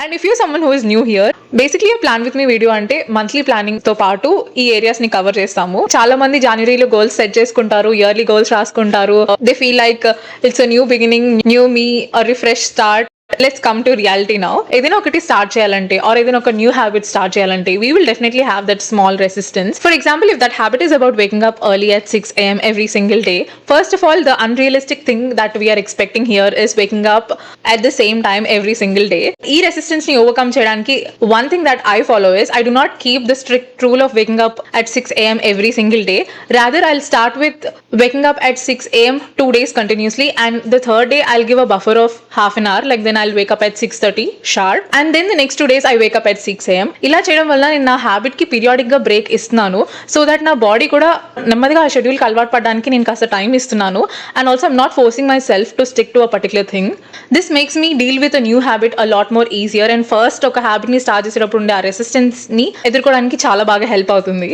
And if you someone who is new here, basically plan with me video అంటే monthly planning తో పాటు ఈ areas ని cover చేస్తాము. చాలా మంది జనవరిలో గోల్స్ సెట్ చేసుకుంటారు, ఇయర్లీ గోల్స్ రాసుకుంటారు. They feel like it's a new beginning, new me, a refresh start. Let's come to reality now. ఏదైనా ఒకటి స్టార్ట్ చేయాలంటే ఆర్ ఏదైనా ఒక న్యూ హ్యాబిట్ స్టార్ట్ చేయాలంటే we will definitely have that small resistance. For example, if that habit is about waking up early at 6 a.m. every single day, first of all, the unrealistic thing that we are expecting here is waking up at the same time every single day. ఈ resistance ని overcome చేయడానికి one thing that I follow is I do not keep the strict rule of waking up at 6 a.m. every single day. Rather, I'll start with waking up at 6 a.m. 2 days continuously, and the third day I'll give a buffer of half an hour, like then I'll wake up at 6:30 sharp, and then the next 2 days I wake up at 6 a.m. ఇలా చేయడం వల్ల నేను నా habit కి periodic గా break ఇస్తున్నాను, so that నా body కూడా నెమ్మదిగా ఆ షెడ్యూల్ కి అలవాటు పడడానికి నేను కాస్త టైం ఇస్తున్నాను. And also I'm not forcing my self to stick to a particular thing. This makes me deal with a new habit a lot more easier. And first ఒక హ్యాబిట్ ని స్టార్ట్ చేసేటప్పుడు ఉండే ఆ రెసిస్టెన్స్ ని ఎదుర్కోవడానికి చాలా బాగా హెల్ప్ అవుతుంది.